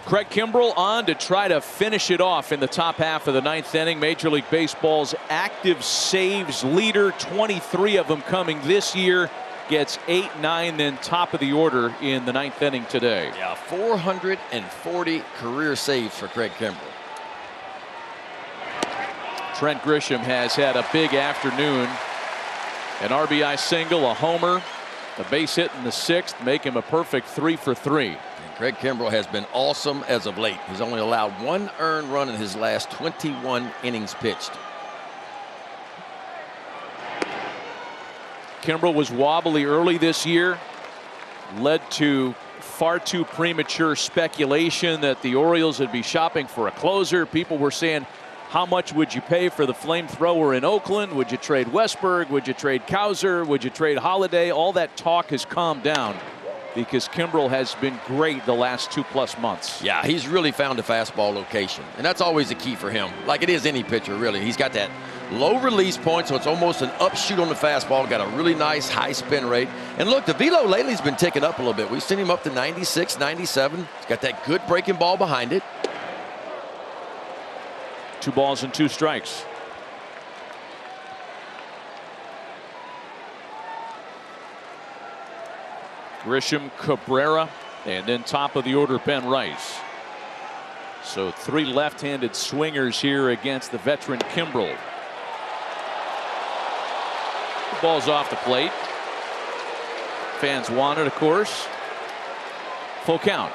Craig Kimbrel on to try to finish it off in the top half of the ninth inning. Major League Baseball's active saves leader, 23 of them coming this year. Gets 8, 9, then top of the order in the ninth inning today. Yeah, 440 career saves for Craig Kimbrel. Trent Grisham has had a big afternoon. An RBI single, a homer, a base hit in the sixth, make him a perfect 3 for 3. And Craig Kimbrel has been awesome as of late. He's only allowed 1 earned run in his last 21 innings pitched. Kimbrel was wobbly early this year, led to far too premature speculation that the Orioles would be shopping for a closer. People were saying, how much would you pay for the flamethrower in Oakland? Would you trade Westberg? Would you trade Cowser? Would you trade Holiday? All that talk has calmed down because Kimbrel has been great the last 2+ months. Yeah, he's really found a fastball location, and that's always a key for him. Like it is any pitcher, really. He's got that low release point, so it's almost an upshoot on the fastball. Got a really nice high spin rate. And look, the velo lately has been ticking up a little bit. We've seen him up to 96, 97. He's got that good breaking ball behind it. 2 balls and 2 strikes. Grisham, Cabrera, and then top of the order, Ben Rice. So 3 left-handed swingers here against the veteran Kimbrel. The ball's off the plate. Fans want it, of course. Full count.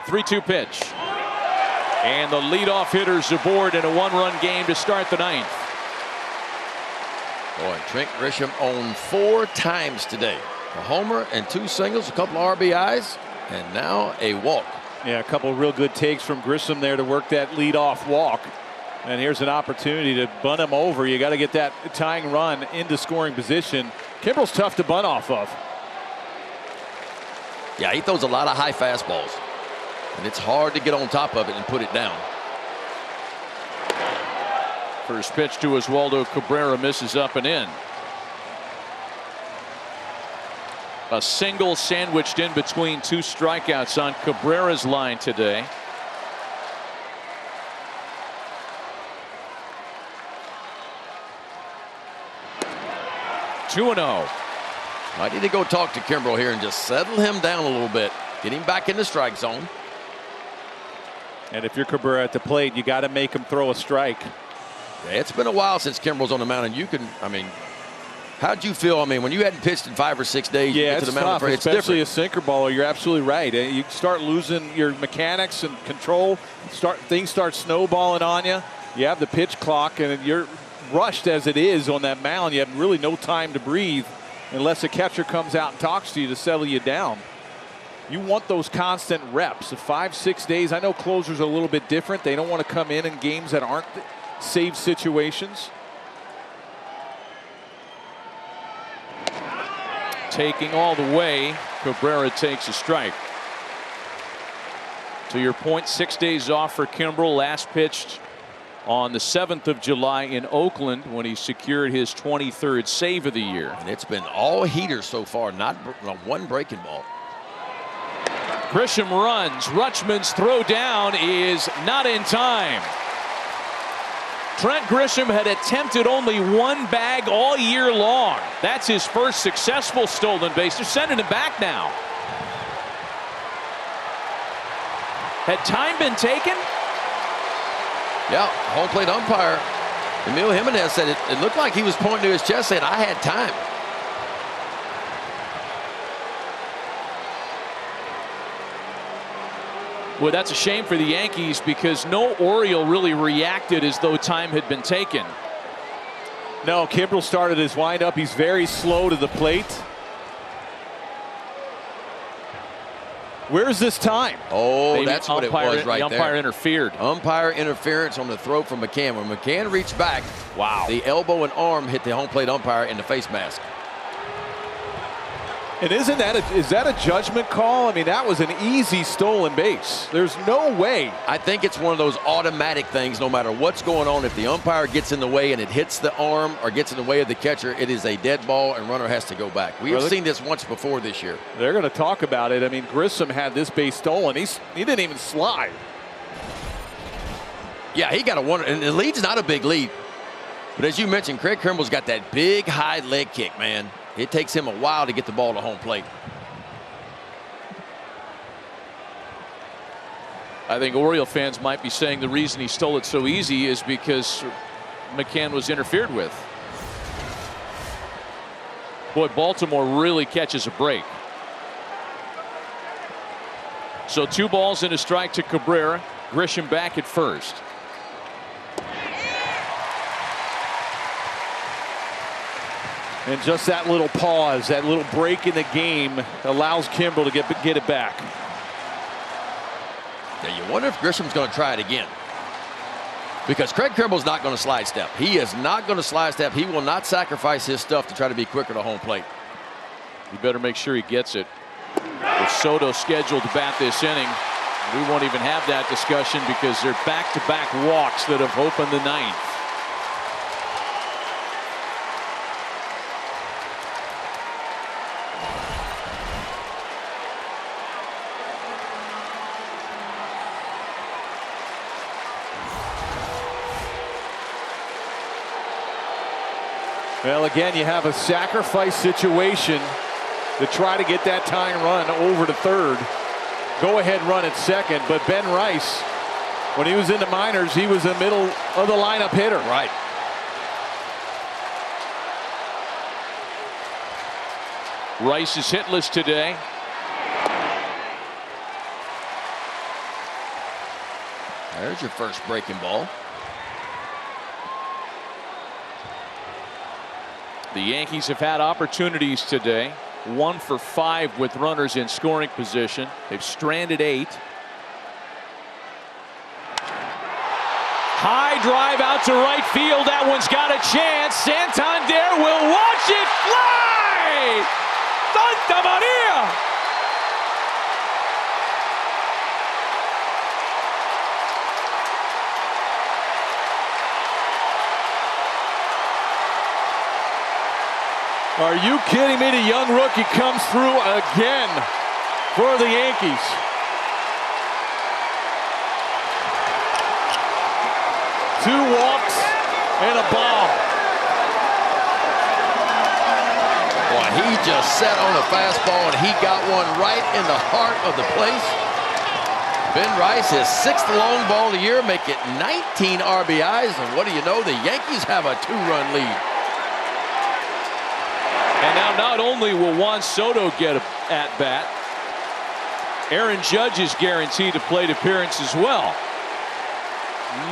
Three-two pitch. And the leadoff hitter's aboard in a 1-run game to start the ninth. Boy, Trent Grisham owned 4 times today. A homer and 2 singles, a couple of RBIs, and now a walk. Yeah, a couple of real good takes from Grisham there to work that leadoff walk. And here's an opportunity to bunt him over. You got to get that tying run into scoring position. Kimbrel's tough to bunt off of. Yeah, he throws a lot of high fastballs, and it's hard to get on top of it and put it down. First pitch to Oswaldo Cabrera misses up and in. A single sandwiched in between 2 strikeouts on Cabrera's line today. Two and 0. I need to go talk to Kimbrel here and just settle him down a little bit. Get him back in the strike zone. And if you're Cabrera at the plate, you got to make him throw a strike. Yeah, it's been a while since Kimbrel's on the mound, and you can, I mean, how'd you feel? I mean, when you hadn't pitched in 5 or 6 days, yeah, you get to the mound, tough, it's especially different. a sinker baller. You're absolutely right. You start losing your mechanics and control. Things start snowballing on you. You have the pitch clock, and you're rushed as it is on that mound. You have really no time to breathe unless a catcher comes out and talks to you to settle you down. You want those constant reps of 5, 6 days. I know closers are a little bit different. They don't want to come in games that aren't save situations. Taking all the way, Cabrera takes a strike. To your point, 6 days off for Kimbrel. Last pitched on the 7th of July in Oakland when he secured his 23rd save of the year. And it's been all heaters so far, not one breaking ball. Grisham runs. Rutschman's throw down is not in time. Trent Grisham had attempted only 1 bag all year long. That's his first successful stolen base. They're sending him back now. Had time been taken? Yeah, home plate umpire Emil Jimenez said it looked like he was pointing to his chest saying, I had time. Well, that's a shame for the Yankees because no Oriole really reacted as though time had been taken. No, Kimbrel started his windup. He's very slow to the plate. Where's this time? Oh, Maybe that's what it was right there. The umpire interfered. Umpire interference on the throw from McCann. When McCann reached back, wow, the elbow and arm hit the home plate umpire in the face mask. And is that a judgment call? I mean, that was an easy stolen base. There's no way. I think it's one of those automatic things. No matter what's going on, if the umpire gets in the way and it hits the arm or gets in the way of the catcher, it is a dead ball and runner has to go back. We have seen this once before this year. They're going to talk about it. I mean, Grissom had this base stolen. He didn't even slide. Yeah, he got a one, and the lead's not a big lead. But as you mentioned, Craig Kimball's got that big high leg kick, man. It takes him a while to get the ball to home plate. I think Oriole fans might be saying the reason he stole it so easy is because McCann was interfered with. Boy, Baltimore really catches a break. So 2 balls and a strike to Cabrera. Grisham back at first. And just that little pause, that little break in the game allows Kimbrel to get it back. Now you wonder if Grisham's going to try it again. Because Craig Kimball's not going to slide step. He is not going to slide step. He will not sacrifice his stuff to try to be quicker to home plate. You better make sure he gets it. With Soto scheduled to bat this inning, we won't even have that discussion because they're back-to-back walks that have opened the ninth. Well, again, you have a sacrifice situation to try to get that tying run over to third. Go ahead run at second, but Ben Rice, when he was in the minors, he was the middle of the lineup hitter. Right. Rice is hitless today. There's your first breaking ball. The Yankees have had opportunities today. 1 for 5 with runners in scoring position. They've stranded 8. High drive out to right field. That one's got a chance. Santander will watch it fly. Santa Maria. Are you kidding me? The young rookie comes through again for the Yankees. Two walks and a bomb. Boy, he just sat on a fastball and he got one right in the heart of the place. Ben Rice, his 6th long ball of the year, make it 19 RBIs. And what do you know? The Yankees have a 2-run lead. And now not only will Juan Soto get an at-bat, Aaron Judge is guaranteed a plate appearance as well.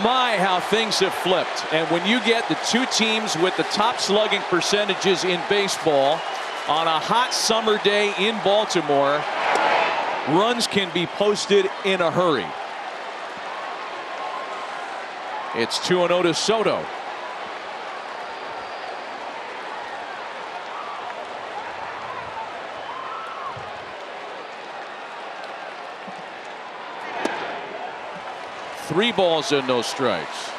My, how things have flipped. And when you get the 2 teams with the top slugging percentages in baseball on a hot summer day in Baltimore, runs can be posted in a hurry. It's 2-0 to Soto. Three balls and no strikes.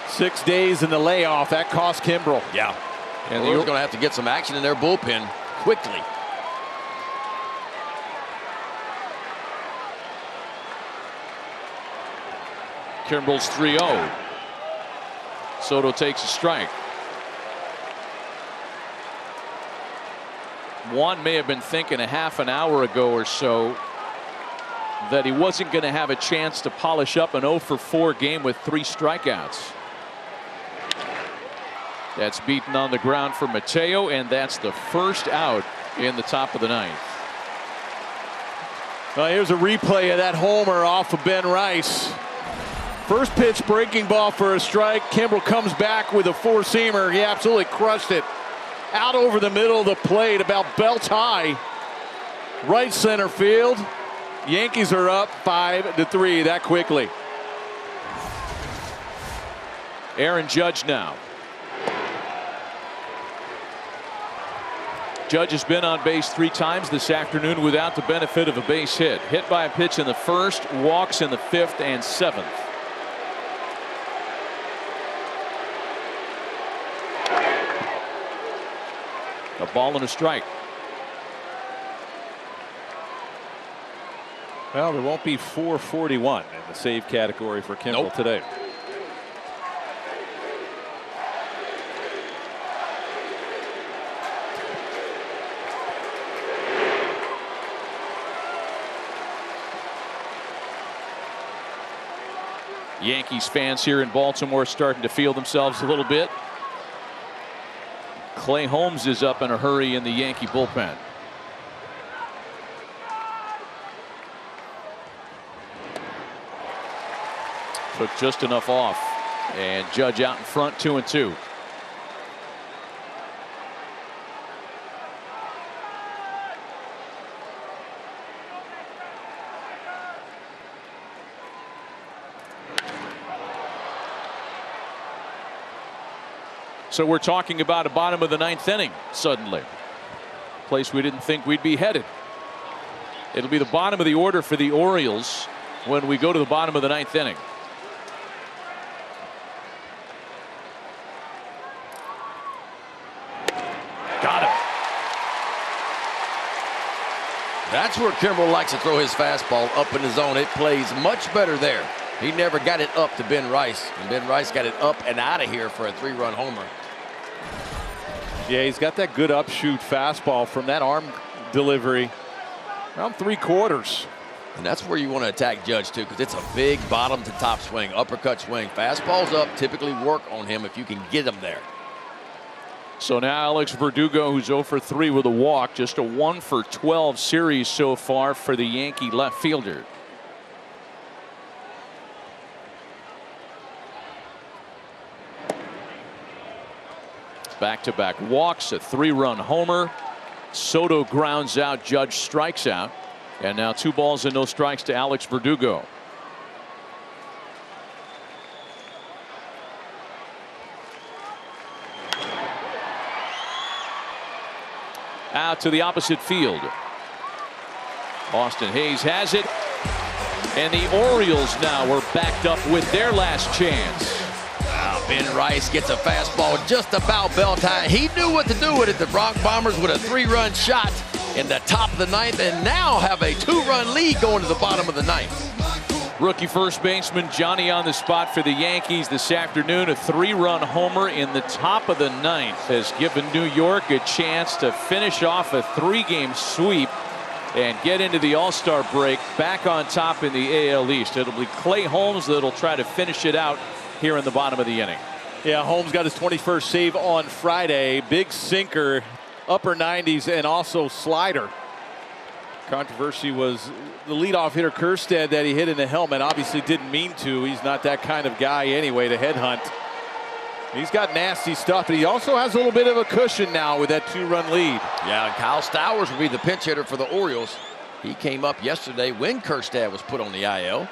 6 days in the layoff. That cost Kimbrel. Yeah. And they're going to have to get some action in their bullpen quickly. Kimbrel's 3-0. Soto takes a strike. Juan may have been thinking a half an hour ago or so that he wasn't going to have a chance to polish up an 0 for 4 game with 3 strikeouts. That's beaten on the ground for Mateo, and that's the first out in the top of the 9th. Well, here's a replay of that homer off of Ben Rice. First pitch breaking ball for a strike. Kimbrel comes back with a 4-seamer. He absolutely crushed it. Out over the middle of the plate, about belt high. Right center field. Yankees are up 5-3 that quickly. Aaron Judge now. Judge has been on base 3 times this afternoon without the benefit of a base hit. Hit by a pitch in the first, walks in the 5th and 7th. A ball and a strike. Well, there won't be 441 in the save category for Kimball today. Yankees fans here in Baltimore starting to feel themselves a little bit. Clay Holmes is up in a hurry in the Yankee bullpen. Took just enough off, and Judge out in front, 2-2. So we're talking about a bottom of the 9th inning suddenly. Place we didn't think we'd be headed. It'll be the bottom of the order for the Orioles when we go to the bottom of the 9th inning. Got him. That's where Kimball likes to throw his fastball up in the zone. It plays much better there. He never got it up to Ben Rice, and Ben Rice got it up and out of here for a 3-run homer. Yeah, he's got that good upshoot fastball from that arm delivery. Around 3/4. And that's where you want to attack Judge too, because it's a big bottom to top swing, uppercut swing. Fastballs up typically work on him if you can get him there. So now Alex Verdugo, who's 0 for 3 with a walk, just a 1 for 12 series so far for the Yankee left fielder. Back-to-back walks, a 3-run homer. Soto grounds out, Judge strikes out, and now 2 balls and no strikes to Alex Verdugo. Out to the opposite field. Austin Hayes has it, and the Orioles now are backed up with their last chance. Ben Rice gets a fastball just about belt high. He knew what to do with it. The Bronx Bombers with a 3-run shot in the top of the 9th, and now have a 2-run lead going to the bottom of the 9th. Rookie first baseman Johnny on the spot for the Yankees this afternoon. A 3-run homer in the top of the 9th has given New York a chance to finish off a 3-game sweep and get into the All-Star break back on top in the AL East. It'll be Clay Holmes that'll try to finish it out here in the bottom of the inning. Yeah, Holmes got his 21st save on Friday. Big sinker, upper 90s, and also slider. Controversy was the leadoff hitter Kerstead that he hit in the helmet. Obviously didn't mean to. He's not that kind of guy anyway to headhunt. He's got nasty stuff, but he also has a little bit of a cushion now with that 2-run lead. Yeah, and Kyle Stowers will be the pinch hitter for the Orioles. He came up yesterday when Kerstead was put on the IL.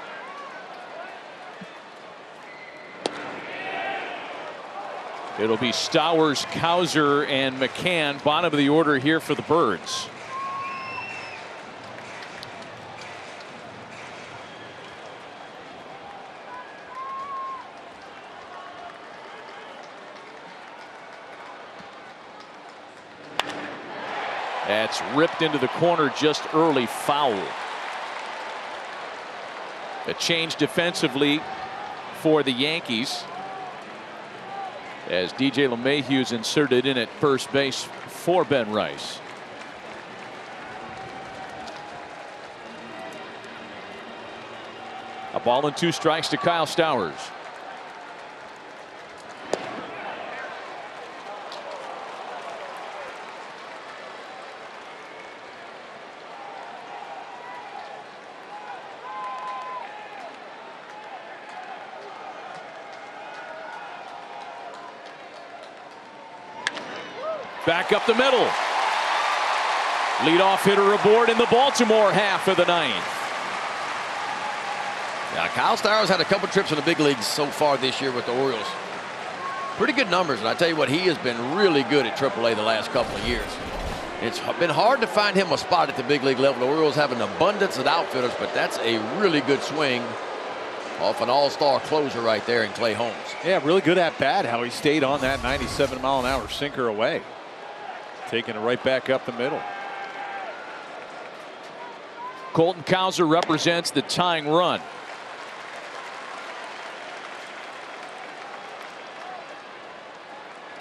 It'll be Stowers, Cowser, and McCann, bottom of the order here for the Birds. That's ripped into the corner just early, foul. A change defensively for the Yankees, as DJ LeMahieu is inserted in at first base for Ben Rice. A ball and 2 strikes to Kyle Stowers. Back up the middle. Leadoff hitter aboard in the Baltimore half of the 9th. Yeah, Kyle Stowers had a couple trips in the big leagues so far this year with the Orioles. Pretty good numbers, and I tell you what, he has been really good at AAA the last couple of years. It's been hard to find him a spot at the big league level. The Orioles have an abundance of outfielders, but that's a really good swing off an all-star closer right there in Clay Holmes. Yeah, really good at bat how he stayed on that 97-mile-an-hour sinker away. Taking it right back up the middle. Colton Cowser represents the tying run.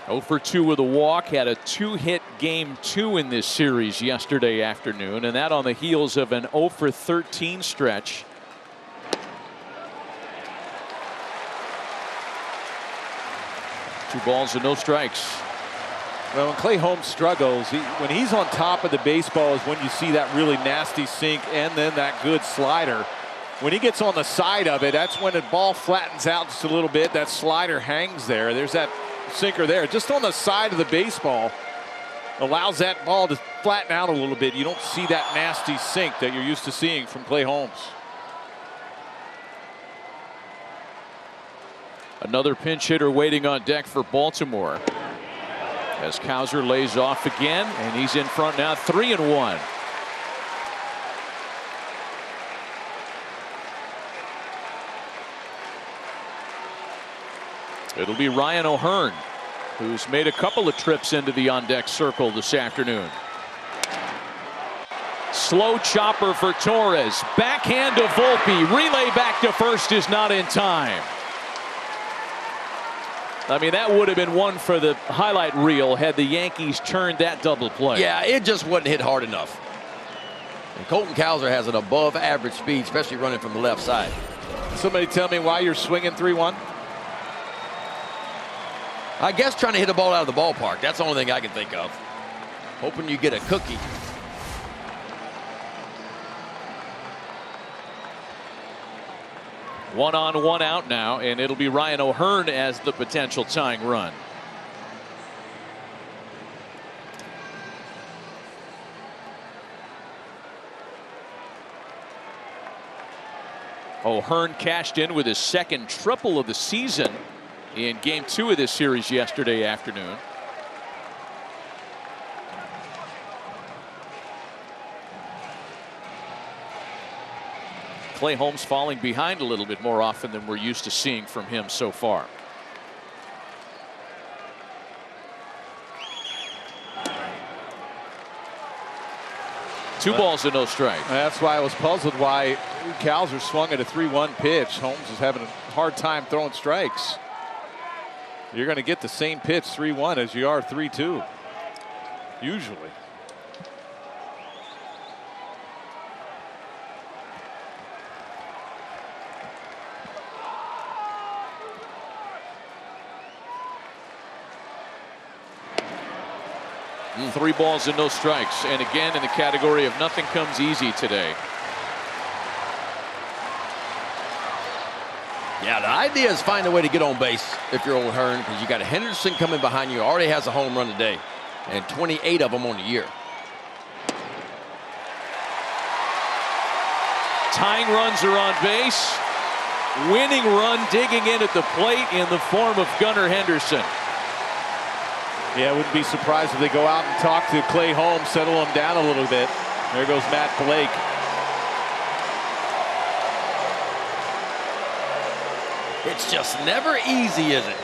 Oh for 2 with a walk, had a 2-hit game 2 in this series yesterday afternoon, and that on the heels of an 0 for 13 stretch. Two balls and no strikes. Well, when Clay Holmes struggles, when he's on top of the baseball is when you see that really nasty sink and then that good slider. When he gets on the side of it, that's when the ball flattens out just a little bit. That slider hangs there. There's that sinker there. Just on the side of the baseball allows that ball to flatten out a little bit. You don't see that nasty sink that you're used to seeing from Clay Holmes. Another pinch hitter waiting on deck for Baltimore. As Cowser lays off again, and he's in front now, 3-1. It'll be Ryan O'Hearn, who's made a couple of trips into the on-deck circle this afternoon. Slow chopper for Torres. Backhand to Volpe. Relay back to first is not in time. I mean, that would have been one for the highlight reel had the Yankees turned that double play. Yeah, it just wasn't hit hard enough. And Colton Cowser has an above average speed, especially running from the left side. Somebody tell me why you're swinging 3-1. I guess trying to hit a ball out of the ballpark. That's the only thing I can think of. Hoping you get a cookie. One on, one out now, and it'll be Ryan O'Hearn as the potential tying run. O'Hearn cashed in with his second triple of the season in game 2 of this series yesterday afternoon. Clay Holmes falling behind a little bit more often than we're used to seeing from him so far. Two balls and no strike. That's why I was puzzled why Cowser swung at a 3-1 pitch. Holmes is having a hard time throwing strikes. You're going to get the same pitch 3-1 as you are 3-2. Usually. Three balls and no strikes, and again in the category of nothing comes easy today. Yeah, the idea is find a way to get on base if you're O'Hearn, because you got a Henderson coming behind you, already has a home run today, and 28 of them on the year. Tying runs are on base. Winning run digging in at the plate in the form of Gunnar Henderson. Yeah, I wouldn't be surprised if they go out and talk to Clay Holmes, settle him down a little bit. There goes Matt Blake. It's just never easy, is it?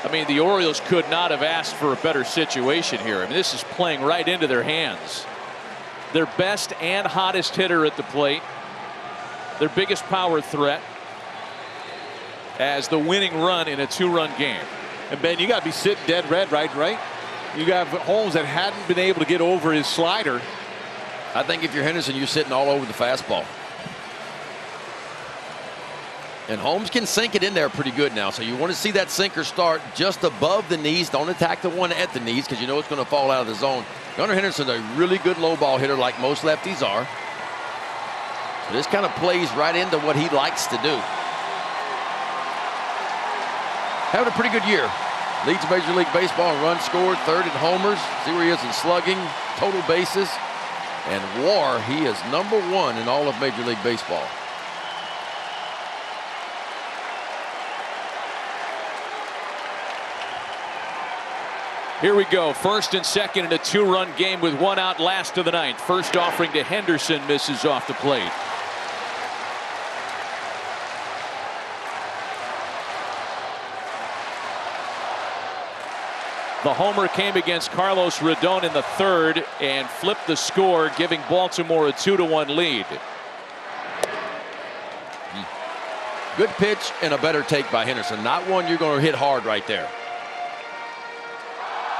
I mean, the Orioles could not have asked for a better situation here. I mean, this is playing right into their hands. Their best and hottest hitter at the plate. Their biggest power threat as the winning run in a 2-run game. And Ben, you got to be sitting dead red, right? You got Holmes that hadn't been able to get over his slider. I think if you're Henderson, you're sitting all over the fastball. And Holmes can sink it in there pretty good now. So you want to see that sinker start just above the knees. Don't attack the one at the knees because you know it's going to fall out of the zone. Gunnar Henderson's a really good low ball hitter like most lefties are. So this kind of plays right into what he likes to do. Having a pretty good year. Leads Major League Baseball in runs scored, third in homers. See where he is in slugging, total bases, and WAR. He is #1 in all of Major League Baseball. Here we go. First and second in a 2-run game with 1 out, last of the ninth. First offering to Henderson, misses off the plate. The homer came against Carlos Rodon in the third and flipped the score, giving Baltimore a 2-1 lead. Good pitch and a better take by Henderson. Not one you're going to hit hard right there.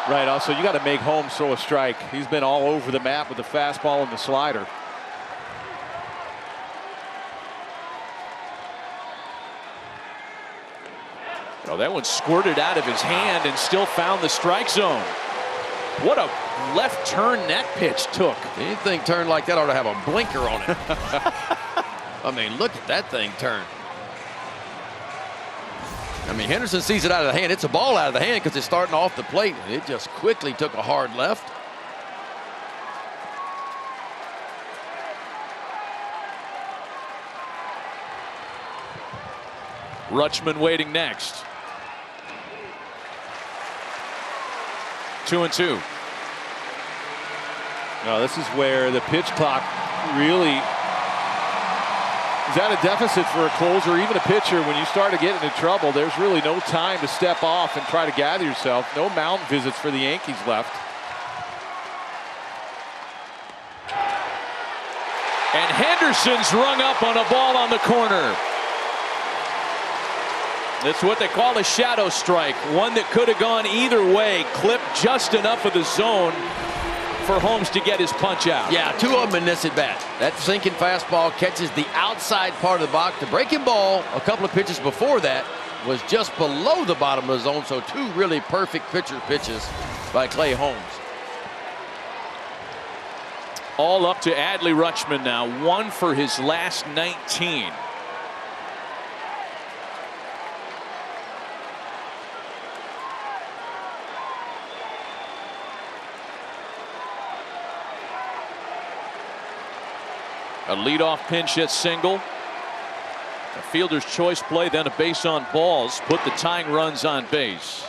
Right. Also, you got to make Holmes throw a strike. He's been all over the map with the fastball and the slider. Oh, that one squirted out of his hand and still found the strike zone. What a left turn that pitch took. Anything turned like that ought to have a blinker on it. I mean, look at that thing turn. I mean, Henderson sees it out of the hand. It's a ball out of the hand because it's starting off the plate. It just quickly took a hard left. Rutschman waiting next. 2-2. No, this is where the pitch clock really is at a deficit for a closer, even a pitcher. When you start to get into trouble, there's really no time to step off and try to gather yourself. No mound visits for the Yankees left. And Henderson's rung up on a ball on the corner. That's what they call a shadow strike. One that could have gone either way. Clipped just enough of the zone for Holmes to get his punch out. Yeah, 2 of them in this at bat. That sinking fastball catches the outside part of the box. The breaking ball, a couple of pitches before that, was just below the bottom of the zone. So 2 really perfect pitcher pitches by Clay Holmes. All up to Adley Rutschman now. 1 for his last 19. A leadoff pinch hit single. A fielder's choice play, then a base on balls. Put the tying runs on base.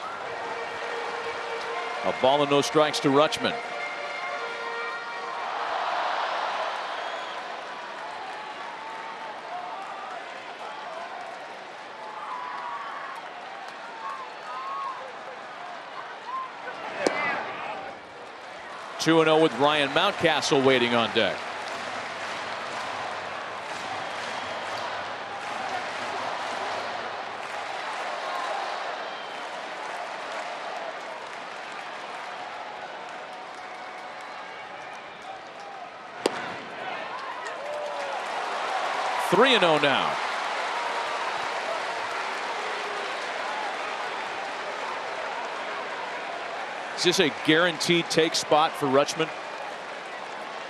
A ball and no strikes to Rutschman. Two 2-0 with Ryan Mountcastle waiting on deck. Three 3-0 now. Is this a guaranteed take spot for Rutschman?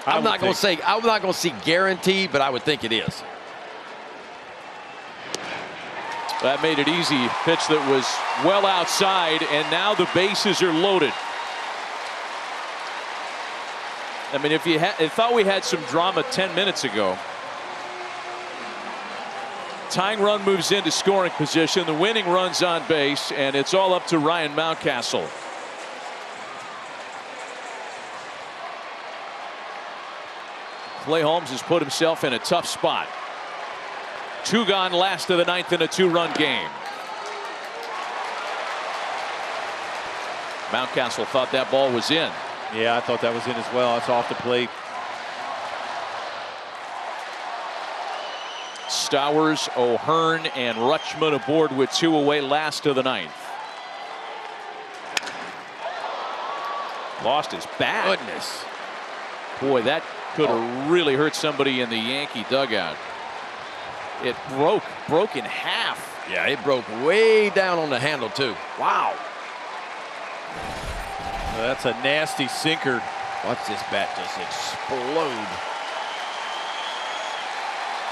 I'm not going to say guaranteed, but I would think it is. That made it easy. Pitch that was well outside, and now the bases are loaded. I mean, if you thought we had some drama 10 minutes ago. Tying run moves into scoring position. The winning run's on base, and it's all up to Ryan Mountcastle. Clay Holmes has put himself in a tough spot. 2 gone, last of the ninth in a 2-run game. Mountcastle thought that ball was in. Yeah, I thought that was in as well. It's off the plate. Stowers, O'Hearn, and Rutschman aboard with 2 away, last of the ninth. Lost his bat. Goodness. Boy, that could have really hurt somebody in the Yankee dugout. It broke in half. Yeah, it broke way down on the handle too. Wow. Well, that's a nasty sinker. Watch this bat just explode.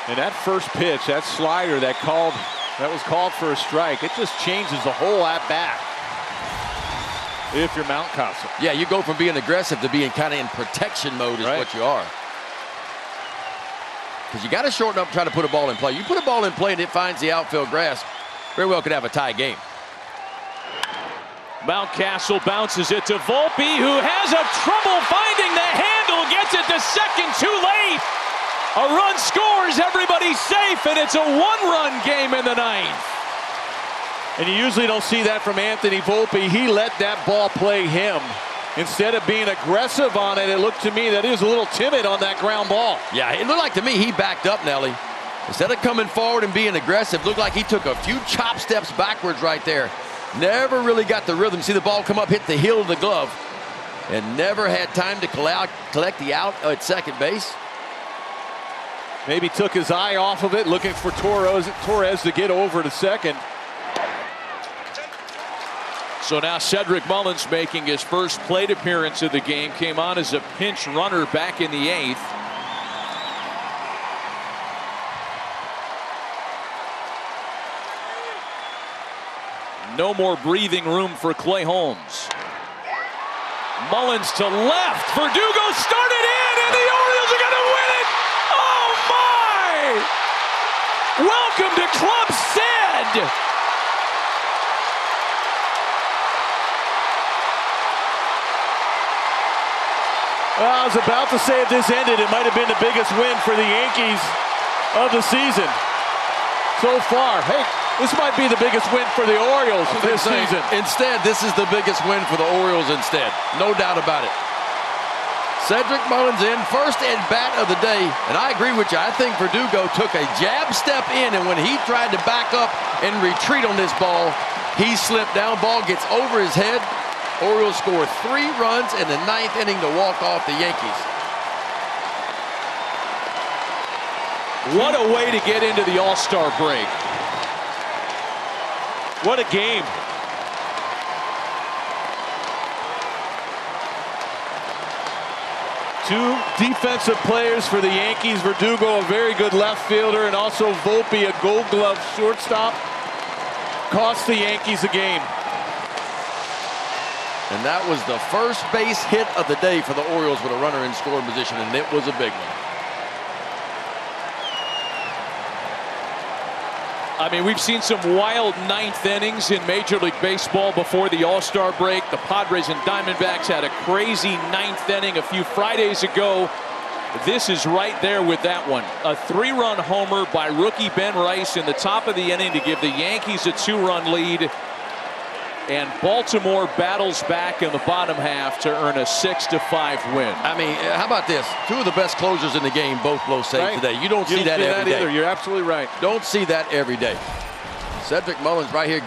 And that first pitch, that slider that was called for a strike, it just changes the whole at bat. If you're Mountcastle. Yeah, you go from being aggressive to being kind of in protection mode is what you are. Because you got to shorten up and try to put a ball in play. You put a ball in play and it finds the outfield grass, very well could have a tie game. Mountcastle bounces it to Volpe, who has a trouble finding the handle, gets it to second too late. A run scores, everybody's safe, and it's a one-run game in the ninth. And you usually don't see that from Anthony Volpe. He let that ball play him. Instead of being aggressive on it, it looked to me that he was a little timid on that ground ball. Yeah, it looked like to me he backed up, Nelly. Instead of coming forward and being aggressive, looked like he took a few chop steps backwards right there. Never really got the rhythm. See the ball come up, hit the heel of the glove, and never had time to collect the out at second base. Maybe took his eye off of it, looking for Torres to get over to second. So now Cedric Mullins making his first plate appearance of the game. Came on as a pinch runner back in the eighth. No more breathing room for Clay Holmes. Mullins to left. Verdugo started in, and the Orioles are going to win it. Oh, my! Welcome to Club Sed. Well, I was about to say if this ended, it might have been the biggest win for the Yankees of the season so far. Hey, this might be the biggest win for the Orioles this season. Instead, this is the biggest win for the Orioles instead. No doubt about it. Cedric Mullins in, first at bat of the day. And I agree with you. I think Verdugo took a jab step in, and when he tried to back up and retreat on this ball, he slipped down. Ball gets over his head. Orioles score 3 runs in the ninth inning to walk off the Yankees. What a way to get into the All-Star break. What a game. Two defensive players for the Yankees. Verdugo, a very good left fielder, and also Volpe, a Gold Glove shortstop. Cost the Yankees a game. And that was the first base hit of the day for the Orioles with a runner in scoring position, and it was a big one. I mean, we've seen some wild ninth innings in Major League Baseball before the All-Star break. The Padres and Diamondbacks had a crazy ninth inning a few Fridays ago. This is right there with that one. A 3-run homer by rookie Ben Rice in the top of the inning to give the Yankees a 2-run lead. And Baltimore battles back in the bottom half to earn a 6-5 win. I mean, how about this? 2 of the best closers in the game both blow saves today. You don't see that every day. Either. You're absolutely right. Don't see that every day. Cedric Mullins right here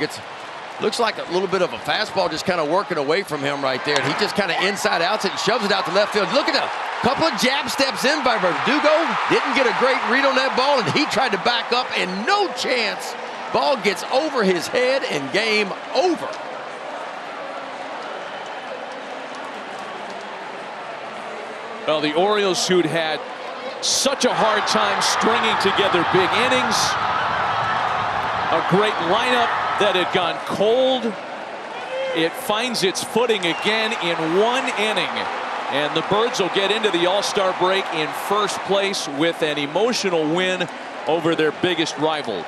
looks like a little bit of a fastball just kind of working away from him right there. And he just kind of inside outs it and shoves it out to left field. Look at that. Couple of jab steps in by Verdugo. Didn't get a great read on that ball, and he tried to back up, and no chance. Ball gets over his head, and game over. Well, the Orioles, who'd had such a hard time stringing together big innings, a great lineup that had gone cold. It finds its footing again in 1 inning. And the Birds will get into the All-Star break in first place with an emotional win over their biggest rival.